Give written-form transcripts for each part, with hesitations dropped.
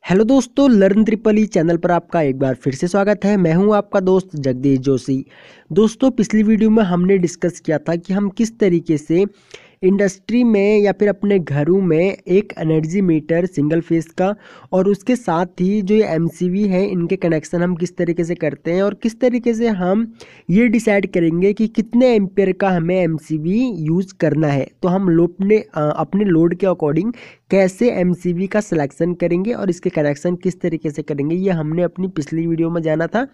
Hello दोस्तों, learn triple E channel पर आपका एक बार फिर से स्वागत है। मैं हूं आपका दोस्त जगदीश जोशी। दोस्तों, पिछली वीडियो में हमने डिस्कस किया था कि हम किस तरीके से इंडस्ट्री में या फिर अपने घरों में एक एनर्जी मीटर सिंगल फेस का और उसके साथ ही जो ये एमसीवी है इनके कनेक्शन हम किस तरीके से करते हैं और किस तरीके से हम ये डिसाइड करेंगे कि कितने एम्पेयर का हमें एमसीवी यूज़ करना है। तो हम अपने लोड के अकॉर्डिंग कैसे एमसीवी का सिलेक्शन करेंगे और इसके कनेक्शन किस तरीके से करेंगे, ये हमने अपनी पिछली वीडियो में जाना था।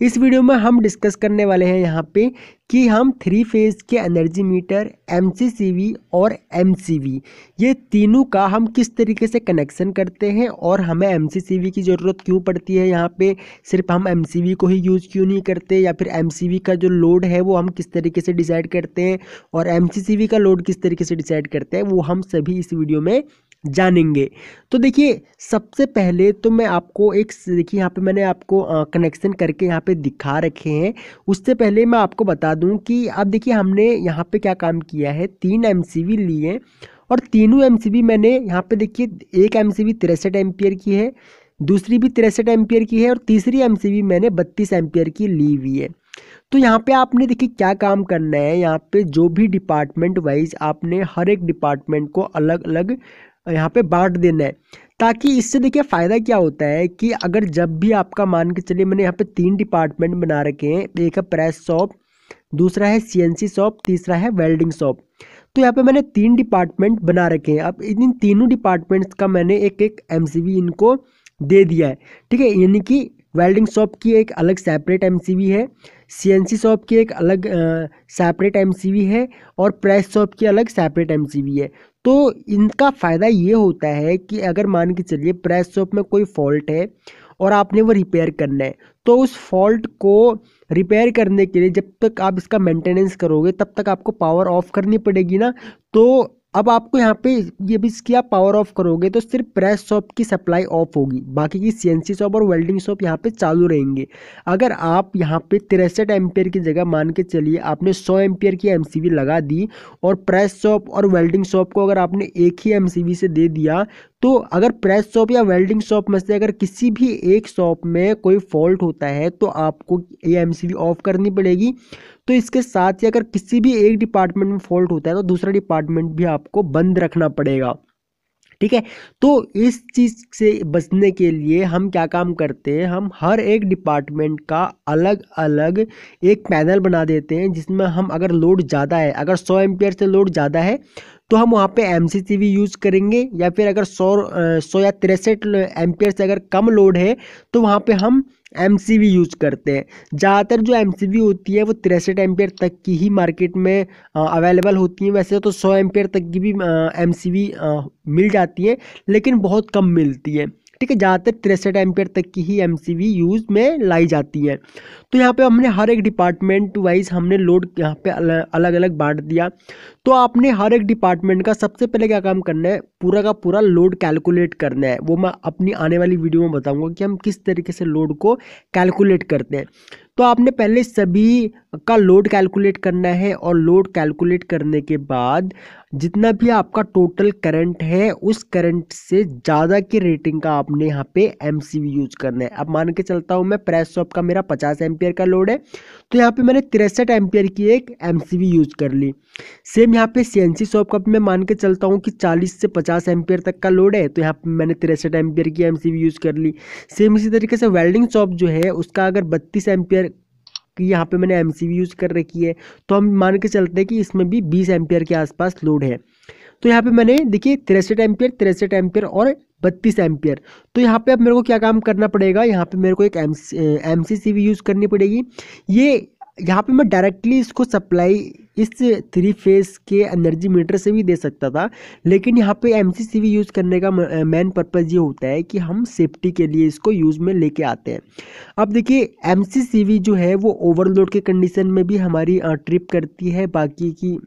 इस वीडियो में हम डिस्कस करने वाले हैं यहाँ पे कि हम 3 फेज के एनर्जी मीटर, एमसीसीवी और एमसीवी, ये तीनों का हम किस तरीके से कनेक्शन करते हैं और हमें एमसीसीवी की ज़रूरत क्यों पड़ती है। यहाँ पे सिर्फ हम एमसीवी को ही यूज़ क्यों नहीं करते, या फिर एमसीवी का जो लोड है वो हम किस तरीके से डिसाइड करते हैं और एमसीसीवी का लोड किस तरीके से डिसाइड करते हैं, वो हम सभी इस वीडियो में जानेंगे। तो देखिए, सबसे पहले तो मैं आपको देखिए यहाँ पे मैंने आपको कनेक्शन करके यहाँ पे दिखा रखे हैं। उससे पहले मैं आपको बता दूं कि अब देखिए हमने यहाँ पे क्या काम किया है। 3 एमसीवी लिए और तीनों एमसीवी मैंने यहाँ पे देखिए, एक एमसीवी 63 एम्पियर की है, दूसरी भी 63 एम्पियर की है और तीसरी एमसीवी मैंने 32 एम्पियर की ली हुई है। तो यहाँ पे आपने देखिए क्या काम करना है। यहाँ पे जो भी डिपार्टमेंट वाइज आपने हर एक डिपार्टमेंट को अलग अलग यहाँ पे बांट देना है, ताकि इससे देखिए फ़ायदा क्या होता है कि अगर जब भी आपका, मान के चलिए मैंने यहाँ पे 3 डिपार्टमेंट बना रखे हैं। एक है प्रेस शॉप, दूसरा है सीएनसी शॉप, तीसरा है वेल्डिंग शॉप। तो यहाँ पे मैंने 3 डिपार्टमेंट बना रखे हैं। अब इन तीनों डिपार्टमेंट्स का मैंने एक एक एमसीवी इनको दे दिया है, ठीक है। यानी कि वेल्डिंग शॉप की एक अलग सेपरेट एमसीवी है, सीएनसी शॉप की एक अलग सेपरेट एमसीवी है और प्रेस शॉप की अलग सेपरेट एमसीवी है। तो इनका फ़ायदा ये होता है कि अगर मान के चलिए प्रेस शॉप में कोई फॉल्ट है और आपने वो रिपेयर करना है, तो उस फॉल्ट को रिपेयर करने के लिए जब तक आप इसका मेंटेनेंस करोगे तब तक आपको पावर ऑफ करनी पड़ेगी ना। तो अब आपको यहाँ पे ये भी इसकी आप पावर ऑफ करोगे तो सिर्फ प्रेस शॉप की सप्लाई ऑफ होगी, बाकी की सीएनसी शॉप और वेल्डिंग शॉप यहाँ पे चालू रहेंगे। अगर आप यहाँ पे 63 एम्पियर की जगह मान के चलिए आपने 100 एम्पियर की एमसीवी लगा दी और प्रेस शॉप और वेल्डिंग शॉप को अगर आपने एक ही एमसीवी से दे दिया, तो अगर प्रेस शॉप या वेल्डिंग शॉप में से अगर किसी भी एक शॉप में कोई फॉल्ट होता है तो आपको ये एमसीवी ऑफ करनी पड़ेगी। तो इसके साथ ही अगर किसी भी एक डिपार्टमेंट में फॉल्ट होता है तो दूसरा डिपार्टमेंट भी आपको बंद रखना पड़ेगा, ठीक है। तो इस चीज़ से बचने के लिए हम क्या काम करते हैं, हम हर एक डिपार्टमेंट का अलग अलग एक पैनल बना देते हैं, जिसमें हम अगर लोड ज़्यादा है, अगर 100 एम्पियर से लोड ज़्यादा है तो हम वहाँ पे एमसीसीवी यूज़ करेंगे, या फिर अगर 100 या 63 एम्पियर से अगर कम लोड है तो वहाँ पे हम एमसीवी यूज़ करते हैं। ज़्यादातर जो एमसीवी होती है वो 63 एम्पियर तक की ही मार्केट में अवेलेबल होती हैं। वैसे तो 100 एम्पियर तक की भी एमसीवी मिल जाती है, लेकिन बहुत कम मिलती है, ठीक है। ज़्यादातर 63 एम्पियर तक की ही एमसीवी यूज़ में लाई जाती है। तो यहाँ पे हमने हर एक डिपार्टमेंट वाइज हमने लोड यहाँ पे अलग अलग बांट दिया। तो आपने हर एक डिपार्टमेंट का सबसे पहले क्या काम करना है, पूरा का पूरा लोड कैलकुलेट करना है। वो मैं अपनी आने वाली वीडियो में बताऊंगा कि हम किस तरीके से लोड को कैलकुलेट करते हैं। तो आपने पहले सभी का लोड कैलकुलेट करना है और लोड कैलकुलेट करने के बाद जितना भी आपका टोटल करंट है उस करंट से ज़्यादा की रेटिंग का आपने यहाँ पे एमसीवी यूज करना है। अब मान के चलता हूँ मैं, प्रेस शॉप का मेरा 50 एम्पियर का लोड है, तो यहाँ पे मैंने 63 एम्पियर की एक एमसीवी यूज कर ली। सेम यहाँ पे सीएनसी शॉप का मैं मान के चलता हूँ कि 40 से 50 एम्पियर तक का लोड है, तो यहाँ पे मैंने 63 एम्पियर की एमसीवी यूज कर ली। सेम इसी तरीके से वेल्डिंग शॉप जो है उसका अगर 32 एम्पियर की यहाँ पे मैंने एमसीवी यूज कर रखी है, तो हम मान के चलते हैं कि इसमें भी 20 एम्पियर के आसपास लोड है। तो यहाँ पे मैंने देखिए 63 एम्पियर और 32 एम्पियर। तो यहाँ पे अब मेरे को क्या काम करना पड़ेगा, यहाँ पे मेरे को एक एमसीसीवी यूज करनी पड़ेगी। ये यहाँ पे मैं डायरेक्टली इसको सप्लाई इस 3 फेज के एनर्जी मीटर से भी दे सकता था, लेकिन यहाँ पे एमसीसीवी यूज़ करने का मेन पर्पज़ ये होता है कि हम सेफ्टी के लिए इसको यूज़ में लेके आते हैं। अब देखिए, एमसीसीवी जो है वो ओवरलोड के कंडीशन में भी हमारी ट्रिप करती है, बाकी की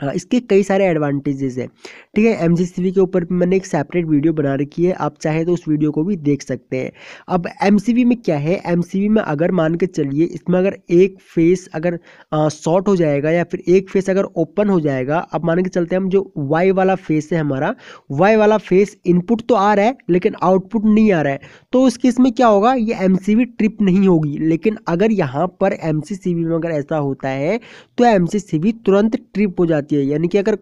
इसके कई सारे एडवांटेजेस हैं। ठीक है, एमसीसीवी के ऊपर भी मैंने एक सेपरेट वीडियो बना रखी है, आप चाहे तो उस वीडियो को भी देख सकते हैं। अब एमसीवी में क्या है, एमसीवी में अगर मान के चलिए इसमें अगर एक फेस अगर शॉर्ट हो जाएगा या फिर एक फेस अगर ओपन हो जाएगा, अब मान के चलते हैं हम जो वाई वाला फेस है हमारा, वाई वाला फेस इनपुट तो आ रहा है लेकिन आउटपुट नहीं आ रहा है, तो उस केस में क्या होगा, ये एमसीवी ट्रिप नहीं होगी। लेकिन अगर यहाँ पर एमसीसीवी में अगर ऐसा होता है तो एमसीसीवी तुरंत ट्रिप हो जाती है, यानी कि अगर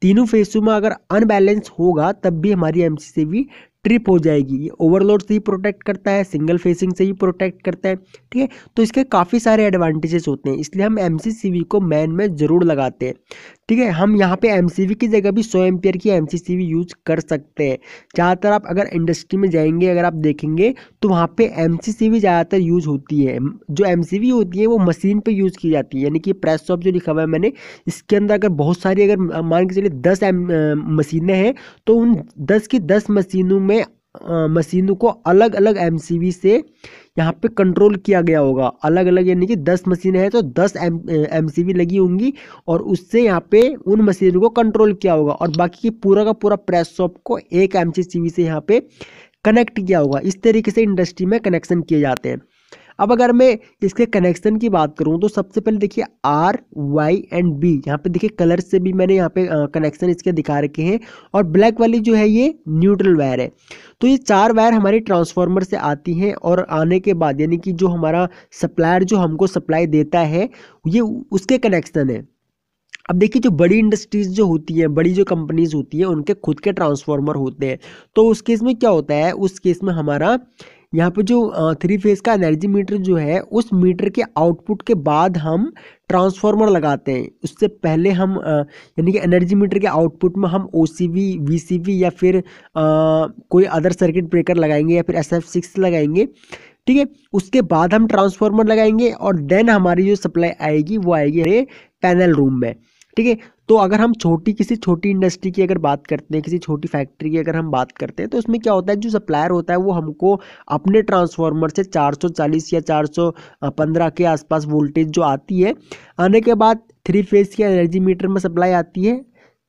तीनों फेसों में अगर अनबैलेंस होगा तब भी हमारी एमसीसीवी ट्रिप हो जाएगी। ये ओवरलोड से ही प्रोटेक्ट करता है, सिंगल फेसिंग से ही प्रोटेक्ट करता है। ठीक है, तो इसके काफ़ी सारे एडवांटेजेस होते हैं, इसलिए हम एमसीसीवी को मैन में ज़रूर लगाते हैं। ठीक है, हम यहाँ पे एमसीवी की जगह भी 100 एम्पियर की एमसीसीवी यूज कर सकते हैं। ज़्यादातर आप अगर इंडस्ट्री में जाएंगे, अगर आप देखेंगे तो वहाँ पे एमसीसीवी ज़्यादातर यूज होती है। जो एमसीवी होती है वो मशीन पे यूज़ की जाती है, यानी कि प्रेस शॉप जो लिखा हुआ है मैंने, इसके अंदर अगर बहुत सारी अगर मान के चलिए 10 मशीनें हैं तो उन 10 की 10 मशीनों में मशीनों को अलग अलग एमसीवी से यहाँ पे कंट्रोल किया गया होगा। अलग अलग यानी कि 10 मशीनें हैं तो 10 एमसीवी लगी होंगी और उससे यहाँ पे उन मशीनों को कंट्रोल किया होगा, और बाकी की पूरा का पूरा प्रेस शॉप को एक एमसीवी से यहाँ पे कनेक्ट किया होगा। इस तरीके से इंडस्ट्री में कनेक्शन किए जाते हैं। अब अगर मैं इसके कनेक्शन की बात करूं तो सबसे पहले देखिए आर वाई एंड बी, यहाँ पे देखिए कलर से भी मैंने यहाँ पे कनेक्शन इसके दिखा रखे हैं, और ब्लैक वाली जो है ये न्यूट्रल वायर है। तो ये 4 वायर हमारी ट्रांसफार्मर से आती हैं, और आने के बाद यानी कि जो हमारा सप्लायर जो हमको सप्लाई देता है ये उसके कनेक्शन है। अब देखिए जो बड़ी इंडस्ट्रीज जो होती है, बड़ी जो कंपनीज होती है, उनके खुद के ट्रांसफार्मर होते हैं। तो उस केस में क्या होता है, उस केस में हमारा यहाँ पे जो 3 फेज का एनर्जी मीटर जो है, उस मीटर के आउटपुट के बाद हम ट्रांसफार्मर लगाते हैं। उससे पहले हम यानी कि एनर्जी मीटर के आउटपुट में हम ओसीवी, वीसीवी या फिर कोई अदर सर्किट ब्रेकर लगाएंगे या फिर SF6 लगाएंगे। ठीक है, उसके बाद हम ट्रांसफार्मर लगाएंगे और देन हमारी जो सप्लाई आएगी वो आएगी हमारे पैनल रूम में। ठीक है, तो अगर हम किसी छोटी इंडस्ट्री की अगर बात करते हैं, किसी छोटी फैक्ट्री की अगर हम बात करते हैं, तो उसमें क्या होता है, जो सप्लायर होता है वो हमको अपने ट्रांसफार्मर से 440 या 415 के आसपास वोल्टेज जो आती है, आने के बाद 3 फेज के एनर्जी मीटर में सप्लाई आती है।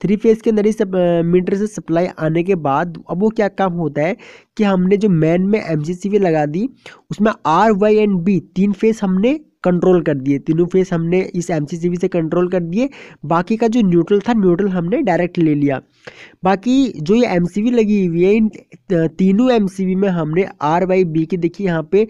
3 फेज के एनर्जी मीटर से सप्लाई आने के बाद अब वो क्या काम होता है कि हमने जो मैन में एमसीसीवी लगा दी, उसमें R Y and B 3 phase हमने कंट्रोल कर दिए, तीनों फेस हमने इस एमसीसीवी से कंट्रोल कर दिए। बाकी का जो न्यूट्रल था, न्यूट्रल हमने डायरेक्ट ले लिया। बाकी जो ये एमसीवी लगी हुई है, इन तीनों एमसीवी में हमने आर वाई बी के देखिए यहाँ पे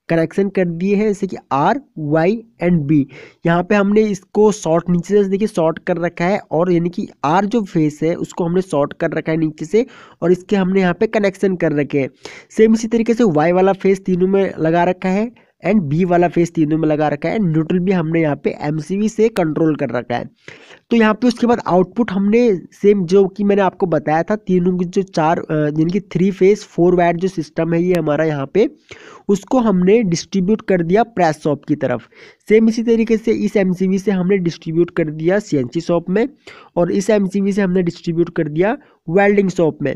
कनेक्शन कर दिए हैं, जैसे कि आर वाई एंड बी। यहाँ पे हमने इसको शॉर्ट नीचे से देखिए शॉर्ट कर रखा है, और यानी कि आर जो फेस है उसको हमने शॉर्ट कर रखा है नीचे से, और इसके हमने यहाँ पे कनेक्शन कर रखे हैं। सेम इसी तरीके से वाई वाला फेस तीनों में लगा रखा है एंड बी वाला फेस तीनों में लगा रखा है। न्यूट्रल भी हमने यहाँ पे एमसीवी से कंट्रोल कर रखा है। तो यहाँ पे उसके बाद आउटपुट हमने सेम जो कि मैंने आपको बताया था, तीनों की जो 4 जिनकी 3 फेज 4 वायर जो सिस्टम है ये हमारा यहाँ पे, उसको हमने डिस्ट्रीब्यूट कर दिया प्रेस शॉप की तरफ। सेम इसी तरीके से इस एमसीवी से हमने डिस्ट्रीब्यूट कर दिया सीएनसी शॉप में, और इस एमसीवी से हमने डिस्ट्रीब्यूट कर दिया वेल्डिंग शॉप में।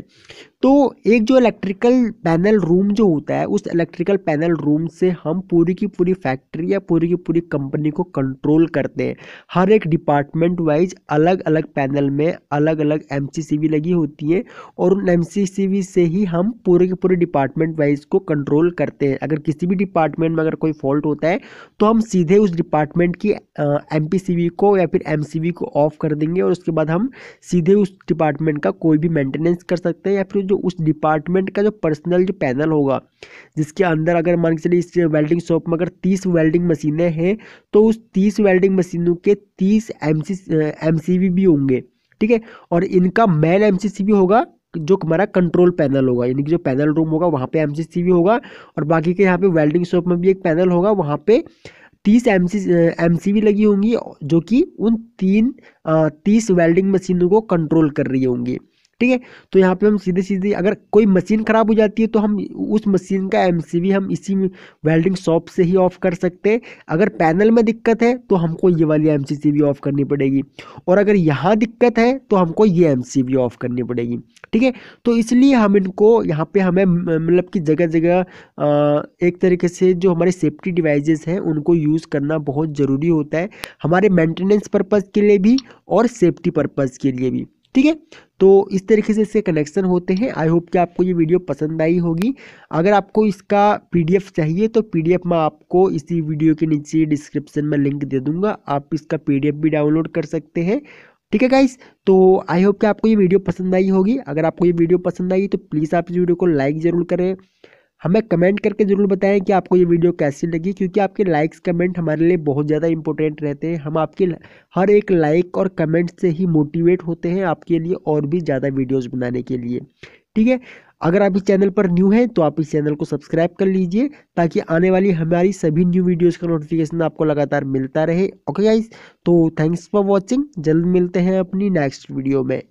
तो एक जो इलेक्ट्रिकल पैनल रूम जो होता है, उस इलेक्ट्रिकल पैनल रूम से हम पूरी की पूरी फैक्ट्री या पूरी की पूरी कंपनी को कंट्रोल करते हैं। हर एक डिपार्टमेंट वाइज अलग अलग पैनल में अलग अलग एमसीसीवी लगी होती है, और उन एमसीसीवी से ही हम पूरे के पूरे डिपार्टमेंट वाइज को कंट्रोल करते हैं। अगर किसी भी डिपार्टमेंट में अगर कोई फॉल्ट होता है तो हम सीधे उस डिपार्टमेंट की एमपीसीवी को या फिर एमसीवी को ऑफ कर देंगे, और उसके बाद हम सीधे उस डिपार्टमेंट का कोई भी मेंटेनेंस कर सकते हैं, या फिर जो उस डिपार्टमेंट का जो पर्सनल जो पैनल होगा, जिसके अंदर अगर मान के चलिए इस वेल्डिंग शॉप में अगर 30 वेल्डिंग मशीनें हैं, तो उस 30 वेल्डिंग मशीनों के 30 एमसीवी भी होंगे। ठीक है, और इनका मेन एमसीसीवी होगा जो हमारा कंट्रोल पैनल होगा, यानी कि जो पैनल रूम होगा वहाँ पे एमसीसीवी होगा, और बाकी के यहाँ पे वेल्डिंग शॉप में भी एक पैनल होगा, वहाँ पे 30 एमसीवी लगी होंगी जो कि उन 30 वेल्डिंग मशीनों को कंट्रोल कर रही होंगी। ठीक है। तो यहाँ पे हम सीधे सीधे अगर कोई मशीन ख़राब हो जाती है तो हम उस मशीन का एमसीबी हम इसी वेल्डिंग शॉप से ही ऑफ कर सकते हैं। अगर पैनल में दिक्कत है तो हमको ये वाली एमसीबी ऑफ करनी पड़ेगी, और अगर यहाँ दिक्कत है तो हमको ये एमसीबी ऑफ करनी पड़ेगी। ठीक है। तो इसलिए हम इनको यहाँ पे हमें मतलब कि जगह जगह एक तरीके से जो हमारे सेफ्टी डिवाइसेस हैं उनको यूज़ करना बहुत ज़रूरी होता है, हमारे मेंटेनेंस पर्पज़ के लिए भी और सेफ्टी पर्पज़ के लिए भी। ठीक है। तो इस तरीके से इससे कनेक्शन होते हैं। आई होप कि आपको ये वीडियो पसंद आई होगी। अगर आपको इसका पीडीएफ चाहिए तो पीडीएफ मैं आपको इसी वीडियो के नीचे डिस्क्रिप्शन में लिंक दे दूंगा, आप इसका पीडीएफ भी डाउनलोड कर सकते हैं। ठीक है गाइस, तो आई होप कि आपको ये वीडियो पसंद आई होगी। अगर आपको ये वीडियो पसंद आई तो प्लीज़ आप इस वीडियो को लाइक ज़रूर करें, हमें कमेंट करके ज़रूर बताएं कि आपको ये वीडियो कैसी लगी, क्योंकि आपके लाइक्स कमेंट हमारे लिए बहुत ज़्यादा इंपॉर्टेंट रहते हैं। हम आपके हर एक लाइक और कमेंट से ही मोटिवेट होते हैं आपके लिए और भी ज़्यादा वीडियोस बनाने के लिए। ठीक है। अगर आप इस चैनल पर न्यू हैं तो आप इस चैनल को सब्सक्राइब कर लीजिए ताकि आने वाली हमारी सभी न्यू वीडियोज़ का नोटिफिकेशन आपको लगातार मिलता रहे। ओके गाइस, तो थैंक्स फॉर वॉचिंग, जल्द मिलते हैं अपनी नेक्स्ट वीडियो में।